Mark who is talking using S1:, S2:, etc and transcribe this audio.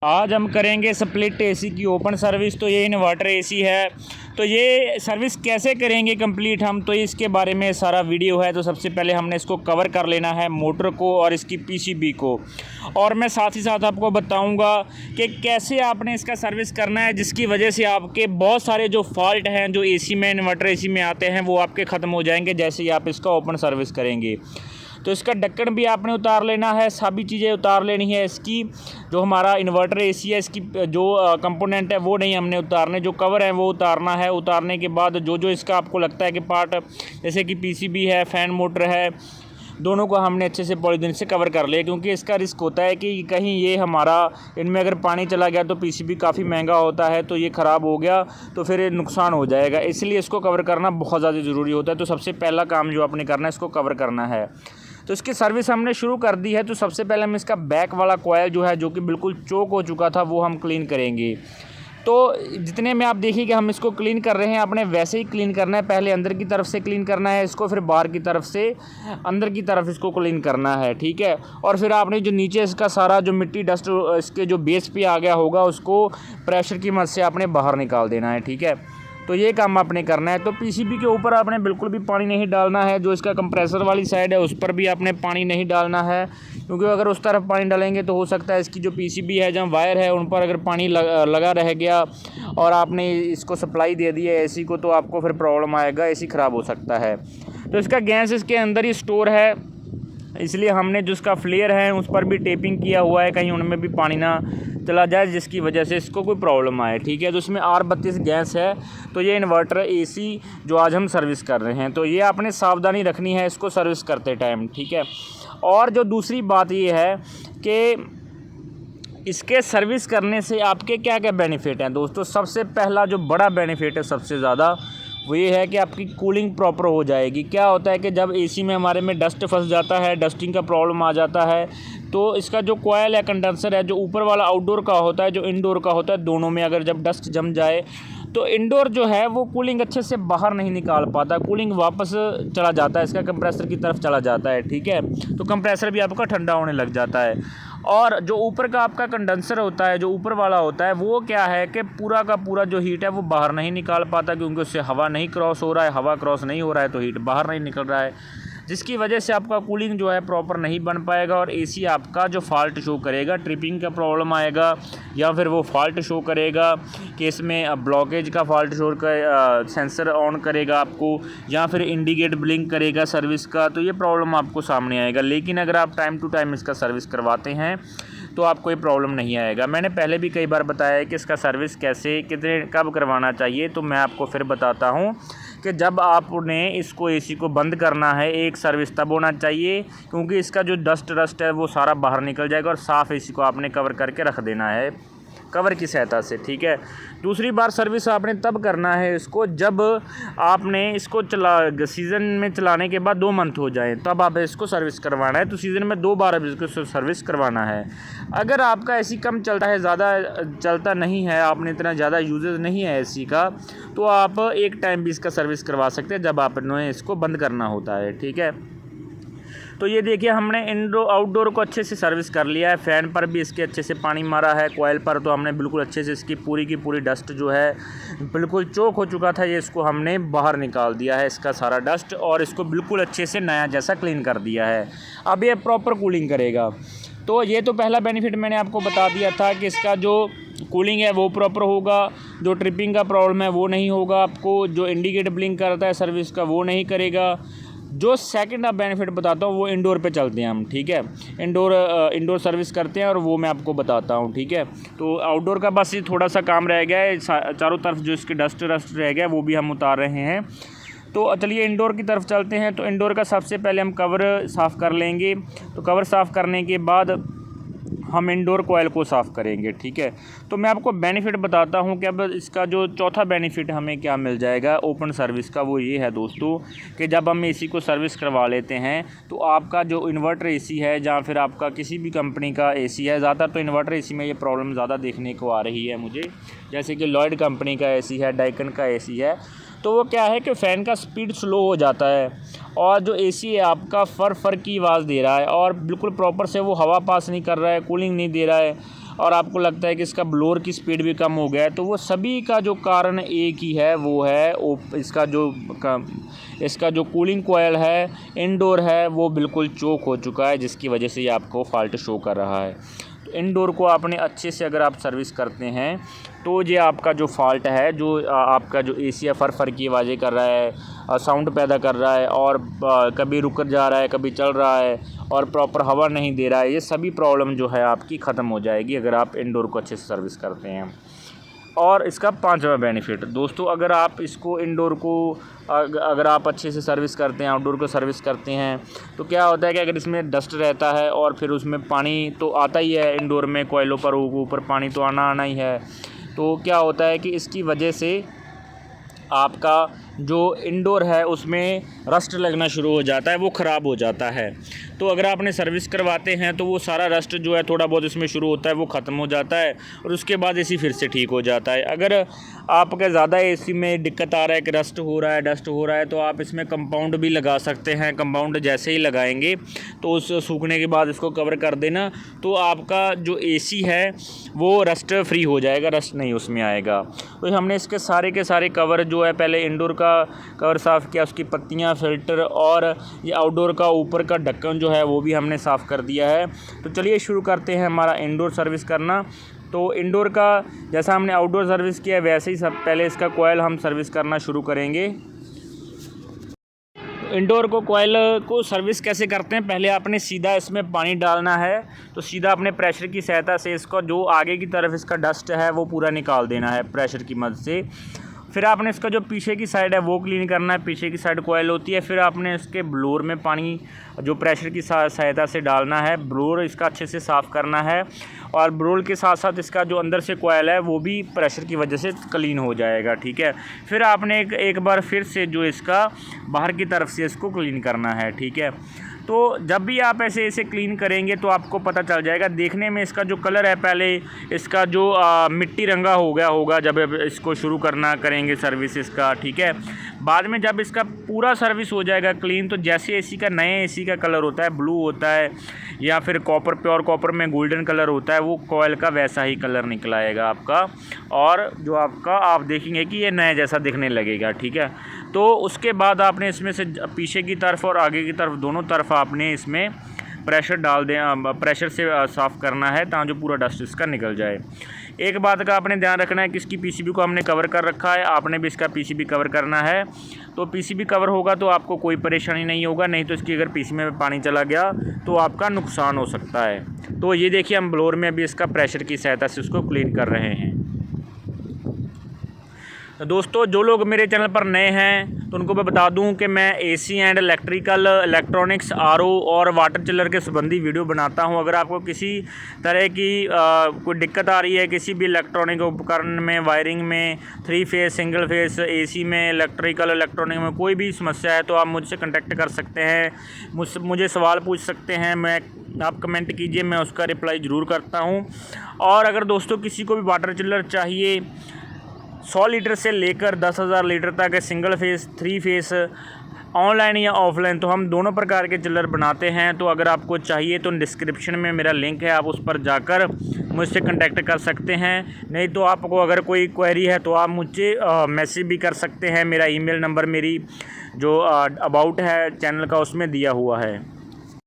S1: आज हम करेंगे स्प्लिट एसी की ओपन सर्विस। तो ये इन्वर्टर एसी है, तो ये सर्विस कैसे करेंगे कंप्लीट हम, तो इसके बारे में सारा वीडियो है। तो सबसे पहले हमने इसको कवर कर लेना है, मोटर को और इसकी पीसीबी को, और मैं साथ ही साथ आपको बताऊंगा कि कैसे आपने इसका सर्विस करना है, जिसकी वजह से आपके बहुत सारे जो फॉल्ट हैं जो एसी में, इन्वर्टर एसी में आते हैं, वो आपके ख़त्म हो जाएंगे जैसे ही आप इसका ओपन सर्विस करेंगे। तो इसका ढक्कन भी आपने उतार लेना है, सभी चीज़ें उतार लेनी है इसकी। जो हमारा इन्वर्टर एसी है, इसकी जो कंपोनेंट है वो नहीं हमने उतारने, जो कवर है वो उतारना है। उतारने के बाद जो जो इसका आपको लगता है कि पार्ट, जैसे कि पीसीबी है, फ़ैन मोटर है, दोनों को हमने अच्छे से पॉलीथीन से कवर कर लिया, क्योंकि इसका रिस्क होता है कि कहीं ये हमारा इनमें अगर पानी चला गया तो पीसीबी काफ़ी महंगा होता है, तो ये ख़राब हो गया तो फिर नुकसान हो जाएगा। इसलिए इसको कवर करना बहुत ज़्यादा ज़रूरी होता है। तो सबसे पहला काम जो आपने करना है, इसको कवर करना है। तो इसकी सर्विस हमने शुरू कर दी है। तो सबसे पहले हम इसका बैक वाला कॉयल जो है, जो कि बिल्कुल चोक हो चुका था, वो हम क्लीन करेंगे। तो जितने में आप देखिए कि हम इसको क्लीन कर रहे हैं, आपने वैसे ही क्लीन करना है। पहले अंदर की तरफ से क्लीन करना है इसको, फिर बाहर की तरफ से अंदर की तरफ इसको क्लीन करना है, ठीक है। और फिर आपने जो नीचे इसका सारा जो मिट्टी डस्ट इसके जो बेस पे आ गया होगा, उसको प्रेशर की मदद से आपने बाहर निकाल देना है, ठीक है। तो ये काम आपने करना है। तो पीसीबी के ऊपर आपने बिल्कुल भी पानी नहीं डालना है। जो इसका कंप्रेसर वाली साइड है, उस पर भी आपने पानी नहीं डालना है, क्योंकि अगर उस तरफ पानी डालेंगे तो हो सकता है इसकी जो पीसीबी है, जहाँ वायर है, उन पर अगर पानी लगा रह गया और आपने इसको सप्लाई दे दी है एसी को, तो आपको फिर प्रॉब्लम आएगा, एसी ख़राब हो सकता है। तो इसका गैस इसके अंदर ही स्टोर है, इसलिए हमने जो इसका फ्लेयर है उस पर भी टेपिंग किया हुआ है, कहीं उनमें भी पानी ना चला जाए जिसकी वजह से इसको कोई प्रॉब्लम आए, ठीक है। तो इसमें R32 गैस है। तो ये इन्वर्टर एसी जो आज हम सर्विस कर रहे हैं, तो ये आपने सावधानी रखनी है इसको सर्विस करते टाइम, ठीक है। और जो दूसरी बात ये है कि इसके सर्विस करने से आपके क्या क्या बेनिफिट हैं दोस्तों। सबसे पहला जो बड़ा बेनिफिट है सबसे ज़्यादा, वो ये है कि आपकी कूलिंग प्रॉपर हो जाएगी। क्या होता है कि जब एसी में हमारे में डस्ट फंस जाता है, डस्टिंग का प्रॉब्लम आ जाता है, तो इसका जो कॉयल है, कंडेंसर है, जो ऊपर वाला आउटडोर का होता है, जो इनडोर का होता है, दोनों में अगर जब डस्ट जम जाए तो इंडोर जो है वो कूलिंग अच्छे से बाहर नहीं निकाल पाता, कूलिंग वापस चला जाता है, इसका कंप्रेसर की तरफ चला जाता है, ठीक है। तो कंप्रेसर भी आपका ठंडा होने लग जाता है। और जो ऊपर का आपका कंडेंसर होता है, जो ऊपर वाला होता है, वो क्या है कि पूरा का पूरा जो हीट है वो बाहर नहीं निकाल पाता, क्योंकि उससे हवा नहीं क्रॉस हो रहा है। हवा क्रॉस नहीं हो रहा है तो हीट बाहर नहीं निकल रहा है, जिसकी वजह से आपका कूलिंग जो है प्रॉपर नहीं बन पाएगा। और एसी आपका जो फॉल्ट शो करेगा, ट्रिपिंग का प्रॉब्लम आएगा, या फिर वो फॉल्ट शो करेगा कि इसमें ब्लॉकेज का फॉल्ट शो कर सेंसर ऑन करेगा आपको, या फिर इंडिकेट ब्लिंक करेगा सर्विस का, तो ये प्रॉब्लम आपको सामने आएगा। लेकिन अगर आप टाइम टू टाइम इसका सर्विस करवाते हैं तो आपको ये प्रॉब्लम नहीं आएगा। मैंने पहले भी कई बार बताया है कि इसका सर्विस कैसे, कितने, कब करवाना चाहिए। तो मैं आपको फिर बताता हूँ कि जब आपने इसको एसी को बंद करना है, एक सर्विस तब होना चाहिए, क्योंकि इसका जो डस्ट है वो सारा बाहर निकल जाएगा, और साफ़ एसी को आपने कवर करके रख देना है कवर की सहायता से, ठीक है। दूसरी बार सर्विस आपने तब करना है इसको जब आपने इसको सीज़न में चलाने के बाद 2 मंथ हो जाए, तब आप इसको सर्विस करवाना है। तो सीज़न में 2 बार अब इसको सर्विस करवाना है। अगर आपका एसी कम चलता है, ज़्यादा चलता नहीं है, आपने इतना ज़्यादा यूजेज नहीं है एसी का, तो आप एक टाइम भी इसका सर्विस करवा सकते हैं जब आपने इसको बंद करना होता है, ठीक है। तो ये देखिए, हमने इंडोर आउटडोर को अच्छे से सर्विस कर लिया है। फ़ैन पर भी इसके अच्छे से पानी मारा है, कॉयल पर तो हमने बिल्कुल अच्छे से इसकी पूरी की पूरी डस्ट जो है बिल्कुल चोक हो चुका था, ये इसको हमने बाहर निकाल दिया है, इसका सारा डस्ट, और इसको बिल्कुल अच्छे से नया जैसा क्लीन कर दिया है। अब ये प्रॉपर कूलिंग करेगा। तो ये तो पहला बेनिफिट मैंने आपको बता दिया था कि इसका जो कूलिंग है वो प्रॉपर होगा, जो ट्रिपिंग का प्रॉब्लम है वो नहीं होगा आपको, जो इंडिकेटर ब्लिंक करता है सर्विस का वो नहीं करेगा। जो सेकंड आप बेनिफिट बताता हूँ वो इंडोर पे चलते हैं हम, ठीक है। इंडोर सर्विस करते हैं और वो मैं आपको बताता हूँ, ठीक है। तो आउटडोर का बस ये थोड़ा सा काम रह गया है, चारों तरफ जो इसके डस्ट रह गया वो भी हम उतार रहे हैं। तो चलिए इंडोर की तरफ चलते हैं। तो इंडोर का सबसे पहले हम कवर साफ़ कर लेंगे। तो कवर साफ़ करने के बाद हम इंडोर कॉयल को साफ़ करेंगे, ठीक है। तो मैं आपको बेनिफिट बताता हूँ कि अब इसका जो चौथा बेनिफिट हमें क्या मिल जाएगा ओपन सर्विस का, वो ये है दोस्तों कि जब हम एसी को सर्विस करवा लेते हैं तो आपका जो इन्वर्टर एसी है, या फिर आपका किसी भी कंपनी का एसी है, ज़्यादातर तो इन्वर्टर एसी में ये प्रॉब्लम ज़्यादा देखने को आ रही है मुझे, जैसे कि लॉयड कंपनी का एसी है, डाइकन का एसी है, तो वो क्या है कि फ़ैन का स्पीड स्लो हो जाता है, और जो एसी है आपका फर की आवाज़ दे रहा है, और बिल्कुल प्रॉपर से वो हवा पास नहीं कर रहा है, कूलिंग नहीं दे रहा है,
S2: और आपको लगता है कि इसका ब्लोअर की स्पीड भी कम हो गया है, तो वो सभी का जो कारण एक ही है, वो है इसका जो कूलिंग कॉयल है इंडोर है वो बिल्कुल चोक हो चुका है, जिसकी वजह से ये आपको फॉल्ट शो कर रहा है। तो इंडोर को आपने अच्छे से अगर आप सर्विस करते हैं तो ये आपका जो फॉल्ट है, जो आपका जो एसी है फर की आवाज़ें कर रहा है, साउंड पैदा कर रहा है और कभी रुक जा रहा है, कभी चल रहा है और प्रॉपर हवा नहीं दे रहा है, ये सभी प्रॉब्लम जो है आपकी ख़त्म हो जाएगी अगर आप इंडोर को अच्छे से सर्विस करते हैं। और इसका 5वां बेनिफिट दोस्तों, अगर आप इसको इंडोर को अगर आप अच्छे से सर्विस करते हैं, आउटडोर को सर्विस करते हैं, तो क्या होता है कि अगर इसमें डस्ट रहता है और फिर उसमें पानी तो आता ही है, इंडोर में कोयलों पर ऊपर पानी तो आना ही है, तो क्या होता है कि इसकी वजह से आपका जो इंडोर है उसमें रस्ट लगना शुरू हो जाता है, वो ख़राब हो जाता है। तो अगर आपने सर्विस करवाते हैं तो वो सारा रस्ट जो है थोड़ा बहुत इसमें शुरू होता है वो ख़त्म हो जाता है और उसके बाद एसी फिर से ठीक हो जाता है। अगर आपका ज़्यादा एसी में दिक्कत आ रहा है कि रस्ट हो रहा है, डस्ट हो रहा है, तो आप इसमें कंपाउंड भी लगा सकते हैं। कंपाउंड जैसे ही लगाएंगे तो उस सूखने के बाद इसको कवर कर देना, तो आपका जो एसी है वो रस्ट फ्री हो जाएगा, रस्ट नहीं उसमें आएगा। तो हमने इसके सारे के सारे कवर जो है, पहले इंडोर का कवर साफ़ किया, उसकी पत्तियाँ, फ़िल्टर और ये आउटडोर का ऊपर का ढक्कन जो है वो भी हमने साफ़ कर दिया है। तो चलिए शुरू करते हैं हमारा इंडोर सर्विस करना। तो इंडोर का जैसा हमने आउटडोर सर्विस किया वैसे ही पहले इसका कॉयल हम सर्विस करना शुरू करेंगे। इंडोर को कॉयल को सर्विस कैसे करते हैं, पहले आपने सीधा इसमें पानी डालना है, तो सीधा अपने प्रेशर की सहायता से इसको जो आगे की तरफ इसका डस्ट है वो पूरा निकाल देना है प्रेशर की मदद से। फिर आपने इसका जो पीछे की साइड है वो क्लीन करना है, पीछे की साइड कॉयल होती है। फिर आपने इसके ब्लोअर में पानी जो प्रेशर की सहायता से डालना है, ब्लोअर इसका अच्छे से साफ़ करना है और ब्लोअर के साथ साथ इसका जो अंदर से कॉयल है वो भी प्रेशर की वजह से क्लीन हो जाएगा, ठीक है। फिर आपने एक बार फिर से जो इसका बाहर की तरफ से इसको क्लीन करना है, ठीक है। तो जब भी आप ऐसे क्लीन करेंगे तो आपको पता चल जाएगा, देखने में इसका जो कलर है, पहले इसका जो मिट्टी रंगा हो गया होगा जब इसको शुरू करेंगे सर्विस इसका, ठीक है। बाद में जब इसका पूरा सर्विस हो जाएगा क्लीन, तो जैसे एसी का नए एसी का कलर होता है, ब्लू होता है या फिर कॉपर, प्योर कॉपर में गोल्डन कलर होता है, वो कॉयल का वैसा ही कलर निकल आएगा आपका और जो आपका आप देखेंगे कि ये नए जैसा दिखने लगेगा, ठीक है। तो उसके बाद आपने इसमें से पीछे की तरफ और आगे की तरफ दोनों तरफ आपने इसमें प्रेशर डाल दें, प्रेशर से साफ़ करना है ताकि जो पूरा डस्ट इसका निकल जाए। एक बात का आपने ध्यान रखना है कि इसकी पीसीबी को हमने कवर कर रखा है, आपने भी इसका पीसीबी कवर करना है। तो पीसीबी कवर होगा तो आपको कोई परेशानी नहीं होगा, नहीं तो इसकी अगर पीसीबी में पानी चला गया तो आपका नुकसान हो सकता है। तो ये देखिए हम ब्लोअर में अभी इसका प्रेशर की सहायता से उसको क्लीन कर रहे हैं। तो दोस्तों जो लोग मेरे चैनल पर नए हैं तो उनको मैं बता दूं कि मैं AC and electrical, electronics, RO और वाटर चिलर के संबंधी वीडियो बनाता हूं। अगर आपको किसी तरह की कोई दिक्कत आ रही है किसी भी इलेक्ट्रॉनिक उपकरण में, वायरिंग में, 3 फेज़, सिंगल फेज़, एसी में, इलेक्ट्रिकल, इलेक्ट्रॉनिक में कोई भी समस्या है तो आप मुझसे कॉन्टैक्ट कर सकते हैं, मुझे सवाल पूछ सकते हैं। आप कमेंट कीजिए, मैं उसका रिप्लाई ज़रूर करता हूँ। और अगर दोस्तों किसी को भी वाटर चिलर चाहिए 100 लीटर से लेकर 10,000 लीटर तक है, सिंगल फेज़, 3 फेज़, ऑनलाइन या ऑफलाइन, तो हम दोनों प्रकार के चिलर बनाते हैं। तो अगर आपको चाहिए तो डिस्क्रिप्शन में मेरा लिंक है, आप उस पर जाकर मुझसे कांटेक्ट कर सकते हैं। नहीं तो आपको अगर कोई क्वेरी है तो आप मुझे मैसेज भी कर सकते हैं। मेरा ईमेल नंबर मेरी जो अबाउट है चैनल का उसमें दिया हुआ है।